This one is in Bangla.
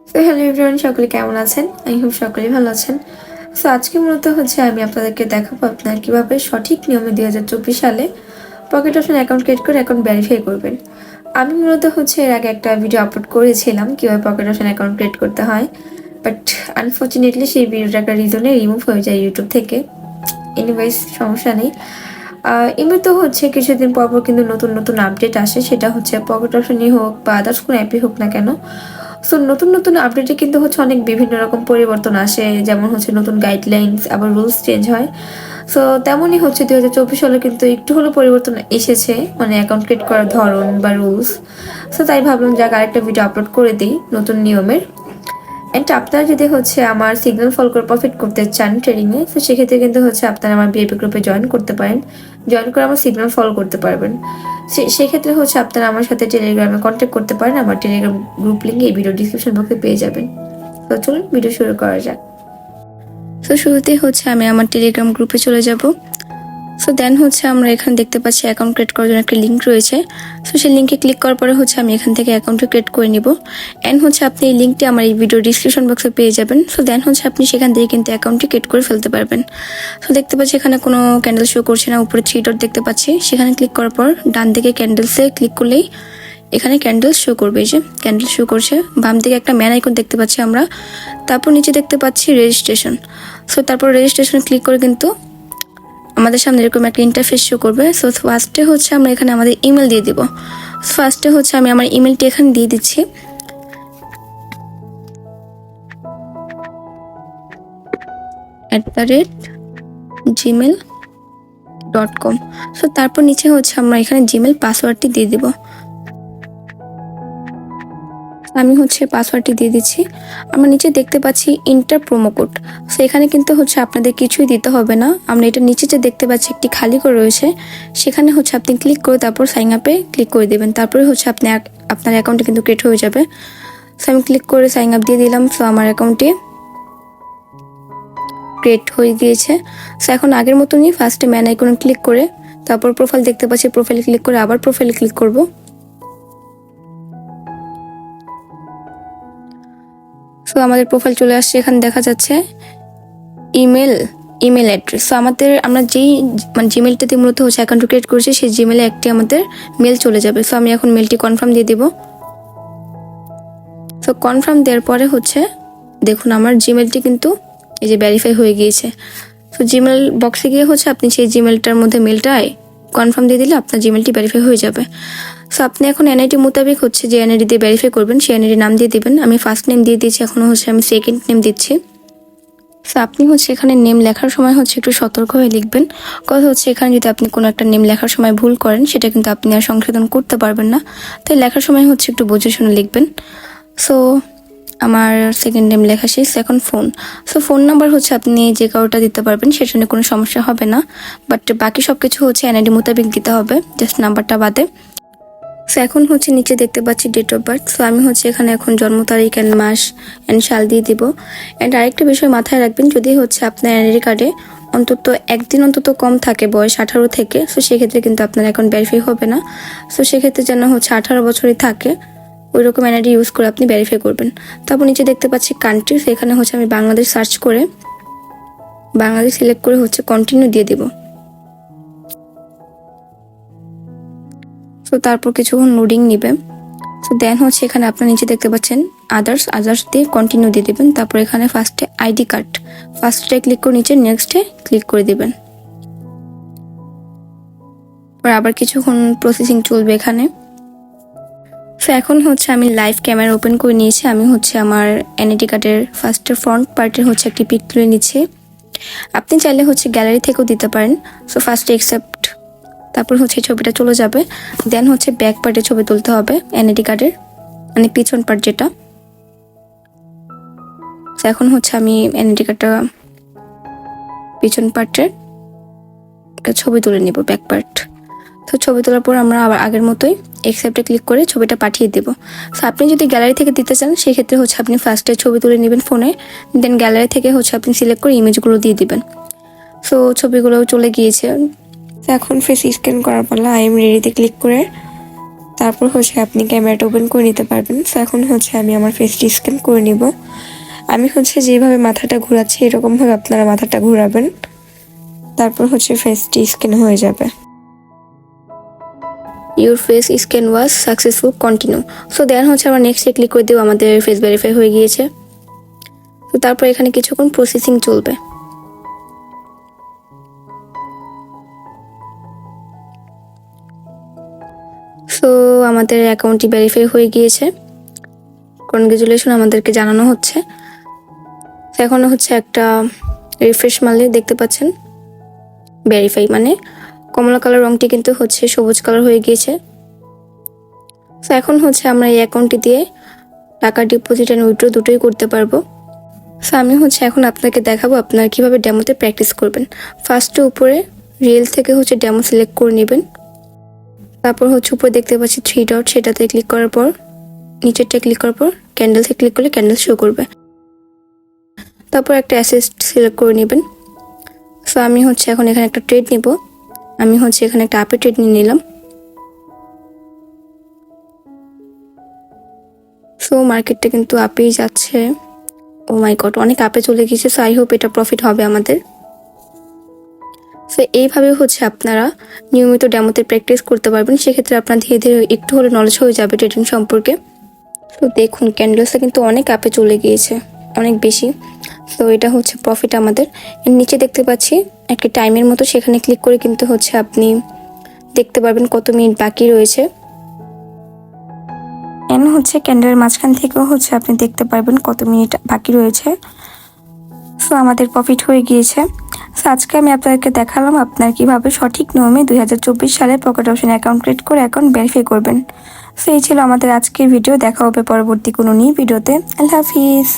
সো হ্যালো এভরিওয়ান, সকলে কেমন আছেন? আই হোপ সকলেই ভালো আছেন। সো আজকে মূলত আমি আপনাদেরকে দেখাবো আপনারা কিভাবে সঠিক নিয়মে 2024 সালে পকেট অপশন অ্যাকাউন্ট ক্রিয়েট করে অ্যাকাউন্ট ভেরিফাই করবেন। আমি মূলত এর আগে একটা ভিডিও আপলোড করেছিলাম কিভাবে পকেট অপশন অ্যাকাউন্ট ক্রিয়েট করতে হয়, বাট আনফর্চুনেটলি সেই ভিডিওটা একটা রিজনে রিমুভ হয়ে যায় ইউটিউব থেকে। এনিওয়েজ, সমস্যা নেই। এমনি তো কিছুদিন পর পর কিন্তু নতুন নতুন আপডেট আসে, সেটা পকেট অপশনই হোক বা আদার্স কোনো অ্যাপই হোক না কেন। সো নতুন নতুন আপডেটে কিন্তু অনেক বিভিন্ন রকম পরিবর্তন আসে, যেমন নতুন গাইডলাইন্স, আবার রুলস চেঞ্জ হয়। সো তেমনই 2024 সালে কিন্তু একটু হলেও পরিবর্তন এসেছে, মানে অ্যাকাউন্ট ক্রিয়েট করার ধরন বা রুলস। সো তাই ভাবলাম যাক আরেকটা ভিডিও আপলোড করে দিই নতুন নিয়মের। অ্যান্ড আপনারা যদি আমার সিগন্যাল ফলো করে প্রফিট করতে চান ট্রেডিংয়ে, তো সেক্ষেত্রে কিন্তু আপনারা আমার বিএপি গ্রুপে জয়েন করতে পারেন। জয়েন করে আমার সিগন্যাল ফলো করতে পারবেন। সেক্ষেত্রে আপনারা আমার সাথে টেলিগ্রামে কন্ট্যাক্ট করতে পারেন। আমার টেলিগ্রাম গ্রুপ লিঙ্ক এই ভিডিও ডিসক্রিপশন বক্সে পেয়ে যাবেন। তো চলুন ভিডিও শুরু করা যাক। তো শুরুতেই আমি আমার টেলিগ্রাম গ্রুপে চলে যাব। সো দেন আমরা এখানে দেখতে পাচ্ছি অ্যাকাউন্ট ক্রিয়েট করার জন্য একটা লিঙ্ক রয়েছে। সো সেই লিঙ্কে ক্লিক করার পরে আমি এখান থেকে অ্যাকাউন্টটা ক্রিয়েট করে নিব। অ্যান্ড আপনি এই লিঙ্কটি আমার এই ভিডিও ডিসক্রিপশন বক্সে পেয়ে যাবেন। সো দেন আপনি সেখান থেকে কিন্তু অ্যাকাউন্টটি ক্রিয়েট করে ফেলতে পারবেন। সো দেখতে পাচ্ছি এখানে কোনো ক্যান্ডেল শো করছে না, উপরে 3 ডট দেখতে পাচ্ছি, সেখানে ক্লিক করার পর ডান দিকে ক্যান্ডেলসে ক্লিক করলেই এখানে ক্যান্ডেল শো করবে। এই যে ক্যান্ডেল শো করছে, বাম দিকে একটা ম্যান আইকন দেখতে পাচ্ছি আমরা। তারপর নিচে দেখতে পাচ্ছি রেজিস্ট্রেশন। সো তারপর রেজিস্ট্রেশন ক্লিক করে কিন্তু আমাদের সামনে এরকম একটা ইন্টারফেস শো করবে। সো ফার্স্টে আমরা এখানে আমাদের ইমেল দিয়ে দিব। ফার্স্টে আমি আমার ইমেলটি এখানে দিয়ে দিচ্ছি। @gmail.com। সো তারপর নিচে আমরা এখানে জিমেল পাসওয়ার্ডটি দিয়ে দিব। আমি পাসওয়ার্ডটি দিয়ে দিচ্ছি। আমরা নিচে দেখতে পাচ্ছি ইন্টার প্রোমো কোড। সো এখানে কিন্তু আপনাদের কিছুই দিতে হবে না। আমরা এটা নিচে যে দেখতে পাচ্ছি একটি খালি করে রয়েছে, সেখানে আপনি ক্লিক করে তারপর সাইন আপে ক্লিক করে দেবেন। তারপরে আপনি আপনার অ্যাকাউন্টে কিন্তু ক্রিয়েট হয়ে যাবে। সো আমি ক্লিক করে সাইন আপ দিয়ে দিলাম। সো আমার অ্যাকাউন্টে ক্রিয়েট হয়ে গিয়েছে। সো এখন আগের মতনই ফার্স্টে ম্যান আইকনে ক্লিক করে তারপর প্রোফাইল দেখতে পাচ্ছি, প্রোফাইলে ক্লিক করে আবার প্রোফাইলে ক্লিক করব। সো আমাদের প্রোফাইল চলে আসছে, এখানে দেখা যাচ্ছে ইমেল অ্যাড্রেস। সো আমরা যেই জিমেলটাতে মূলত অ্যাকাউন্ট ক্রিয়েট করেছি, সেই জিমেলে একটি আমাদের মেল চলে যাবে। সো আমি এখন মেলটি কনফার্ম দিয়ে দিব। সো কনফার্ম দেওয়ার পরে দেখুন আমার জিমেলটি কিন্তু এই যে ভেরিফাই হয়ে গিয়েছে। সো জিমেল বক্সে গিয়ে আপনি সেই জিমেলটার মধ্যে মেলটায় কনফার্ম দিয়ে দিলে আপনার জিমেলটি ভেরিফাই হয়ে যাবে। সো আপনি এখন এনআইডি মোতাবেক যে এনআইডি দিয়ে ভেরিফাই করবেন, সেই এনআইডি নাম দিয়ে দিবেন। আমি ফার্স্ট নেম দিয়ে দিয়েছি, এখন আমি সেকেন্ড নেম দিচ্ছি। সো আপনি এখানে নেম লেখার সময় একটু সতর্ক হয়ে লিখবেন। কথা এখানে যদি আপনি কোনো একটা নেম লেখার সময় ভুল করেন, সেটা কিন্তু আপনি আর সংশোধন করতে পারবেন না। তাই লেখার সময় একটু বুঝে শুনে লিখবেন। সো আমার সেকেন্ড নেম লেখা শেষ। এখন ফোন। সো ফোন নাম্বার আপনি যে কারোটা দিতে পারবেন, সেটা নিয়ে কোনো সমস্যা হবে না। বাট বাকি সব কিছু এনআইডি মোতাবেক দিতে হবে, জাস্ট নাম্বারটা বাদে। সো এখন নিচে দেখতে পাচ্ছি ডেট অফ বার্থ। সো আমি এখানে এখন জন্ম তারিখ অ্যান্ড মাস অ্যান্ড সাল দিয়ে দিব। অ্যান্ড আরেকটা বিষয় মাথায় রাখবেন, যদি আপনার এনআইডি কার্ডে অন্তত একদিন অন্তত কম থাকে বয়স 18 থেকে, সো সেক্ষেত্রে কিন্তু আপনার অ্যাকাউন্ট ভেরিফাই হবে না। সো সেক্ষেত্রে যেন 18 বছরই থাকে, ওই রকম এনআইডি ইউজ করে আপনি ভেরিফাই করবেন। তারপর নিচে দেখতে পাচ্ছি কান্ট্রি। সেখানে আমি বাংলাদেশ সার্চ করে বাংলাদেশ সিলেক্ট করে কন্টিনিউ দিয়ে দিব। তো তারপর কিছুক্ষণ লোডিং নিবে। তো দেন এখানে আপনার নিচে দেখতে পাচ্ছেন আদার্স দিয়ে কন্টিনিউ দিয়ে দিবেন। তারপর এখানে ফার্স্টে আইডি কার্ড, ফার্স্টে ক্লিক করে নিচে নেক্সটে ক্লিক করে দিবেন। আবার কিছুক্ষণ প্রসেসিং চলবে এখানে। তো এখন আমি লাইভ ক্যামেরা ওপেন করে নিয়েছি। আমি আমার এনআইডি কার্ডের ফার্স্টের ফ্রন্ট পার্টের একটি পিক তুলে নিচ্ছি। আপনি চাইলে গ্যালারি থেকেও দিতে পারেন। সো ফার্স্টে অ্যাকসেপ্ট, তারপর ছবিটা চলে যাবে। দেন ব্যাক পার্টে ছবি তুলতে হবে এনআইডি কার্ডের, মানে পিছন পার্ট যেটা। এখন আমি এনআইডি কার্ডটা পিছন পার্টের ছবি তুলে নিব, ব্যাক পার্ট। তো ছবি তোলার পর আমরা আবার আগের মতোই অ্যাকসেপ্টে ক্লিক করে ছবিটা পাঠিয়ে দেব। সো আপনি যদি গ্যালারি থেকে দিতে চান, সেক্ষেত্রে আপনি ফার্স্টে ছবি তুলে নেবেন ফোনে, দেন গ্যালারি থেকে আপনি সিলেক্ট করে ইমেজগুলো দিয়ে দিবেন। সো ছবিগুলোও চলে গিয়েছে। এখন ফেস স্ক্যান করার পালা। আই এম রেডিতে ক্লিক করে তারপর হচ্ছে আপনি ক্যামেরাটা ওপেন করে নিতে পারবেন। সো এখন হচ্ছে আমি আমার ফেসটি স্ক্যান করে নিব। আমি হচ্ছে যেভাবে মাথাটা ঘোরাচ্ছি এরকমভাবে আপনারা মাথাটা ঘোরাবেন, তারপর হচ্ছে ফেসটি স্ক্যান হয়ে যাবে। Your face scan was successful, continue. So then হচ্ছে আমরা নেক্সটে ক্লিক করে দেবো, আমাদের ফেস ভেরিফাই হয়ে গিয়েছে। তো তারপর এখানে কিছুক্ষণ প্রসেসিং চলবে। সো আমাদের অ্যাকাউন্টটি ভেরিফাই হয়ে গিয়েছে, কনগ্রাচুলেশন আমাদেরকে জানানো হচ্ছে। এখন হচ্ছে একটা রিফ্রেশ মারলে দেখতে পাচ্ছেন ভেরিফাই, মানে কমলা কালার রংটি কিন্তু হচ্ছে সবুজ কালার হয়ে গিয়েছে। সো এখন হচ্ছে আমরা এই অ্যাকাউন্টটি দিয়ে টাকা ডিপোজিট অ্যান্ড উইথড্র দুটোই করতে পারবো। সো আমি হচ্ছে এখন আপনাকে দেখাবো আপনারা কীভাবে ডেমোতে প্র্যাকটিস করবেন। ফার্স্টে উপরে রিল থেকে হচ্ছে ডেমো সিলেক্ট করে নেবেন। তারপর হচ্ছে উপরে দেখতে পাচ্ছি 3 ডট, সেটাতে ক্লিক করার পর নিচেরটা ক্লিক করার পর ক্যান্ডেলসে ক্লিক করলে ক্যান্ডেল শো করবে। তারপর একটা অ্যাসেস্ট সিলেক্ট করে নেবেন। সো আমি হচ্ছে এখন এখানে একটা ট্রেড নিব। আমি হচ্ছে এখানে একটা আপে ট্রেড নিয়ে নিলাম। সো মার্কেটটা কিন্তু আপেই যাচ্ছে। ও মাই গড, অনেক আপে চলে গিয়েছে। সো আই হোপ এটা প্রফিট হবে আমাদের। সো এইভাবে হচ্ছে আপনারা নিয়মিত ডেমোতে প্র্যাকটিস করতে পারবেন। সেক্ষেত্রে আপনার ধীরে ধীরে একটু হলে নলেজ হয়ে যাবে ট্রেডিং সম্পর্কে। তো দেখুন ক্যান্ডেলসটা কিন্তু অনেক আপে চলে গিয়েছে, অনেক বেশি। তো এটা হচ্ছে প্রফিট আমাদের। এর নিচে দেখতে পাচ্ছি একটা টাইমের মতো, সেখানে ক্লিক করে কিন্তু হচ্ছে আপনি দেখতে পারবেন কত মিনিট বাকি রয়েছে। এন হচ্ছে ক্যান্ডেলের মাঝখান থেকেও হচ্ছে আপনি দেখতে পারবেন কত মিনিট বাকি রয়েছে। সো আমাদের প্রফিট হয়ে গিয়েছে। সো আজকে আমি আপনাদেরকে দেখালাম আপনার কিভাবে সঠিক নিয়মে 2024 সালে পকেট অপশন অ্যাকাউন্ট ক্রিয়েট করে অ্যাকাউন্ট ভেরিফাই করবেন। সো এই ছিল আমাদের আজকের ভিডিও। দেখা হবে পরবর্তী কোনো নিউ ভিডিওতে। আল্লাহ হাফিজ।